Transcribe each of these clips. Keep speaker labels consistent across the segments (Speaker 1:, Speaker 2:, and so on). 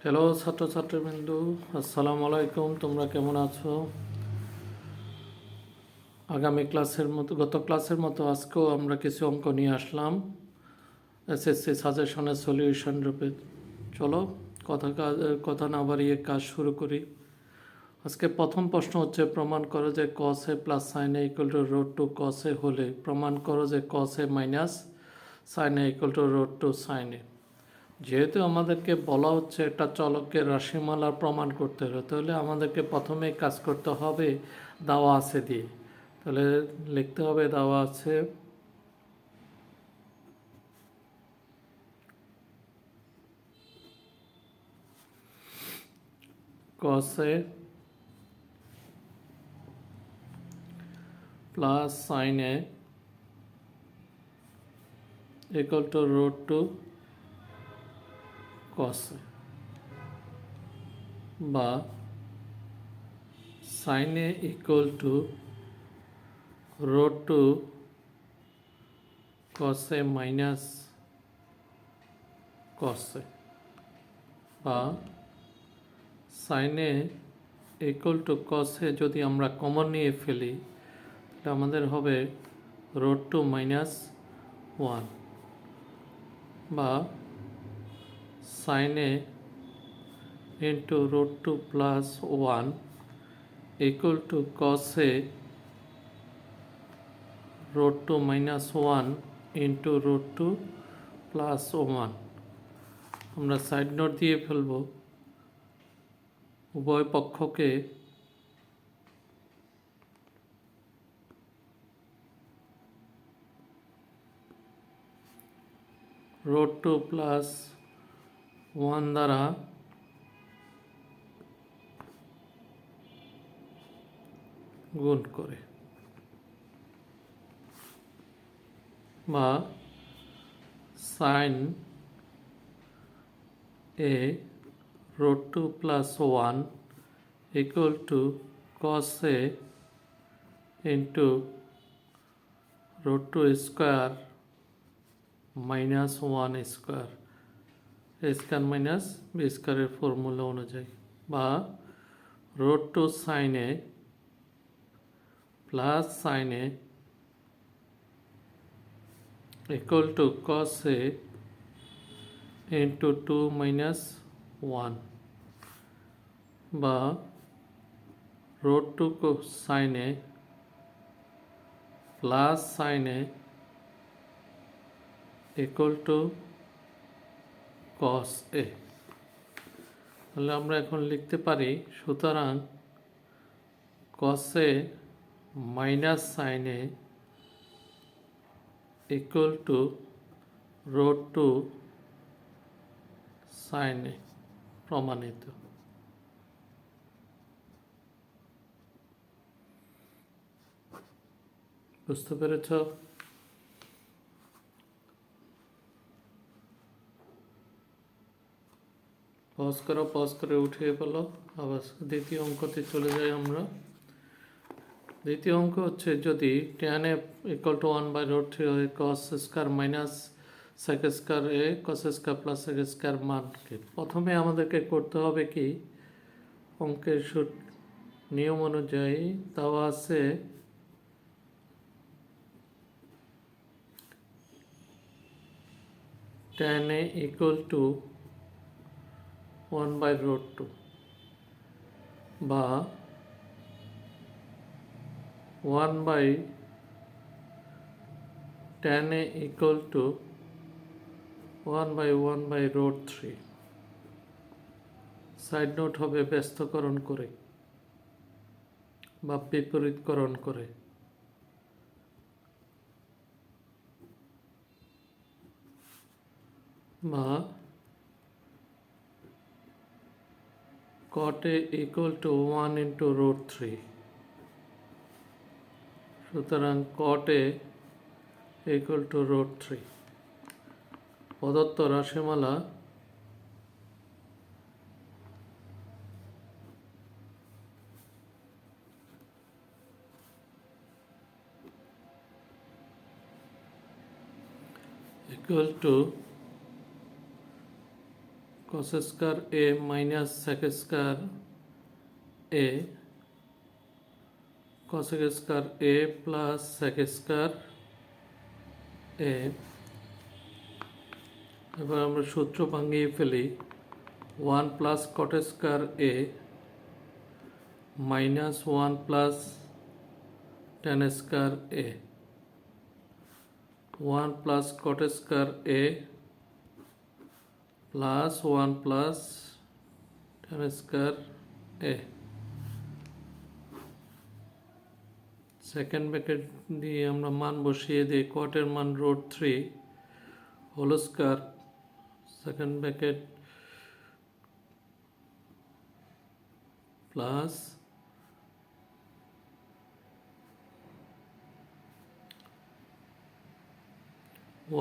Speaker 1: Hello ছাত্রছাত্রীবৃন্দু, আসসালামু আলাইকুম। তোমরা কেমন আছো? গত ক্লাসের মতো আজকেও আমরা কিছু অঙ্ক নিয়ে আসলাম এসএসসি সাজেশনের সলিউশন রূপে। চলো কথা না বাড়িয়ে কাজ শুরু করি। আজকে প্রথম প্রশ্ন হচ্ছে, প্রমাণ করো যে cos A plus sine A equal to root two cos A হলে প্রমাণ করো যে cos A minus sine A equal to root two sine A. যেহেতু আমাদেরকে বলা হচ্ছে একটা চলককে রাশিমালা প্রমাণ করতে হবে, তাহলে আমাদেরকে প্রথমেই কাজ করতে হবে দেওয়া আছে দিয়ে। তাহলে লিখতে হবে দেওয়া আছে cos a plus sin a equal to root 2 cos a, বা sin a equal to root 2 cos a minus cos a, বা sin a equal to cos a যদি আমরা কমন নিয়ে ফেলি তাহলে আমাদের হবে root 2 minus 1, বা sin a into root 2 plus 1 equal to cos a root 2 minus 1 into root 2 plus 1। আমরা সাইড নোট দিয়ে ফেলব, উভয় পক্ষকে root 2 plus 1 দ্বারা গুণ করে, বা sin a root 2 plus 1 equal to cos a into root 2 square minus 1 square, a square minus b square এর ফর্মুলা অনুযায়ী, বা root 2 sin a plus sin a equal to cos a into 2 minus 1, বা root 2 sin a plus sin a equal to cos a। তাহলে আমরা এখন লিখতে পারি, সুতরাং cos a minus sin a equal to root 2 sin a প্রমাণিত। বুঝতে পেরেছ? পজ করে উঠিয়ে ফেলো। আবার দ্বিতীয় অঙ্কতে চলে যাই আমরা। দ্বিতীয় অঙ্ক হচ্ছে, যদি tan a equal to 1 by root 3 হয় cos square minus sec square a cos square plus sec square মানকে, প্রথমে আমাদেরকে করতে হবে কি, অঙ্কের নিয়ম অনুযায়ী দেওয়া আছে tan a equal to 1 by root 2, বা 1 by tan a equal to 1 by root 3। Side note হবে ব্যস্তকরণ করে বা বিপরীতকরণ করে, বা cot a equal to 1 into root 3। সুতরাং cot a equal to root 3 প্রদত্ত রাশিমালা equal to cos square a minus sec square a, cosec square a plus sec square a। এবার আমরা সূত্র ভাঙিয়ে ফেলি। 1 plus cot square a minus 1 plus tan square a, 1 plus cot square a plus 1 plus tan square a। Second bracket দিয়ে আমরা মান বসিয়ে দিই। কটের মান √3 whole square, second bracket plus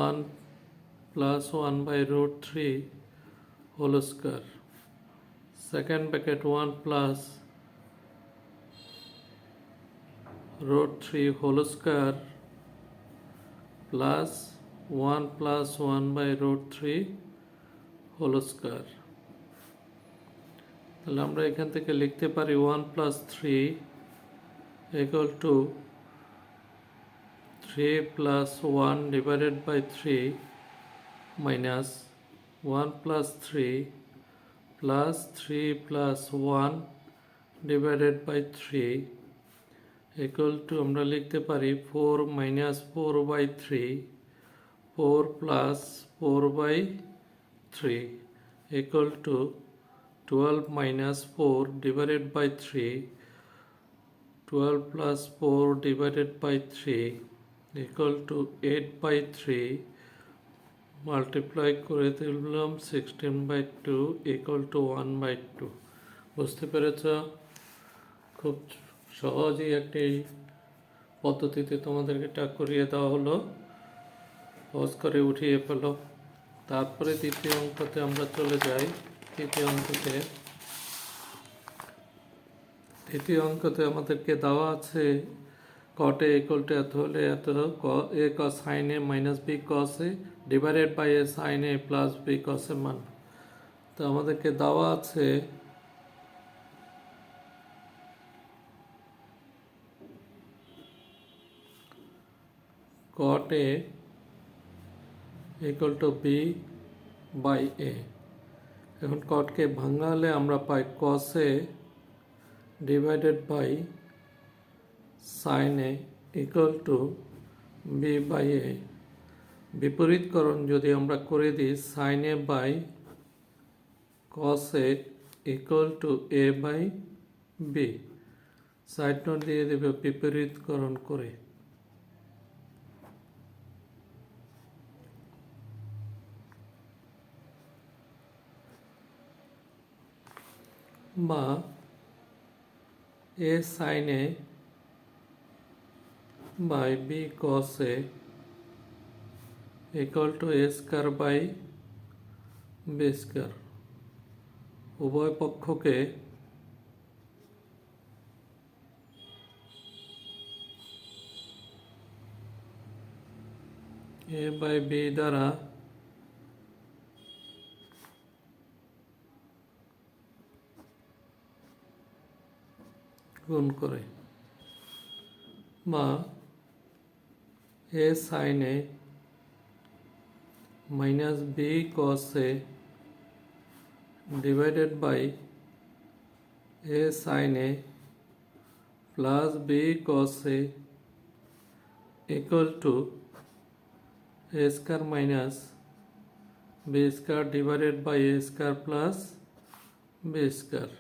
Speaker 1: 1 plus 1 by √3 whole square, second bracket 1 plus √3 whole square plus 1 plus 1 by √3 whole square। তাহলে আমরা এখান থেকে লিখতে পারি 1 plus 3 equal to 3 plus 1 divided by 3 minus 1 plus 3 plus 3 plus 1 divided by 3 equal to আমরা লিখতে পারি 4 minus 4 by 3, 4 plus 4 by 3 equal to 12 minus 4 divided by 3, 12 plus 4 divided by 3 equal to 8 by 3 multiply করে দিলাম 16 by 2 equal to 1 by 2। বুঝতে পেরেছ? খুব সহজেই একটি পদ্ধতিতে তোমাদেরকে এটা করিয়ে দেওয়া হলো, সহজ করে উঠিয়ে ফেলো। তারপরে দ্বিতীয় অঙ্কতে আমরা চলে যাই। দ্বিতীয় অঙ্কতে আমাদেরকে দেওয়া আছে cot a equal to এত হলে এত a cos sin a minus b cos a divided by a sin a plus b cos a মান। তো আমাদেরকে দেওয়া আছে cot a equal to b by a। এখন cotকে ভাঙালে আমরা পাই cos a divided by sin a equal to b by a। বিপরীতকরণ যদি আমরা করে দিই sin a by cos a equal to a by b, side note দিয়ে দেবে বিপরীতকরণ করে। বা a sin a by b cos a equal to a square by b square। উভয় পক্ষকে a by b দ্বারা গুণ করে, বা a sin a minus b cos a divided by a sin a plus b cos a equal to a square minus b square divided by a square plus b square।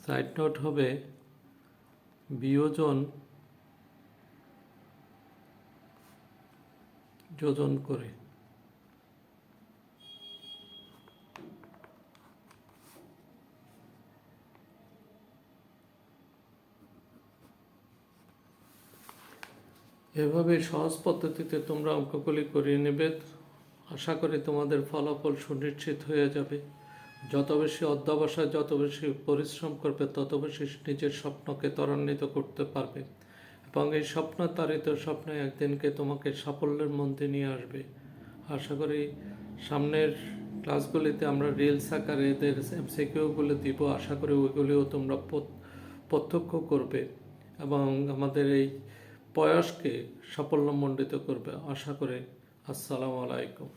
Speaker 1: Side note হবে বিয়োজন যোজন করে। এভাবে সহজ পদ্ধতিতে তোমরা অঙ্কগুলি করিয়ে নেবে। আশা করি তোমাদের ফলাফল সুনিশ্চিত হয়ে যাবে। যত বেশি অধ্যবসায়, যত বেশি পরিশ্রম করবে, তত বেশি নিজের স্বপ্নকে ত্বরান্বিত করতে পারবে, এবং এই স্বপ্নতারিত স্বপ্ন একদিনকে তোমাকে সাফল্যের মধ্যে নিয়ে আসবে। আশা করি সামনের ক্লাসগুলিতে আমরা রিলস আকারে এদের এমসিকিউগুলো দিব, আশা করি ওইগুলিও তোমরা প্রত্যক্ষ করবে এবং আমাদের এই প্রয়াসকে সাফল্যমণ্ডিত করবে আশা করি। আসসালামু আলাইকুম।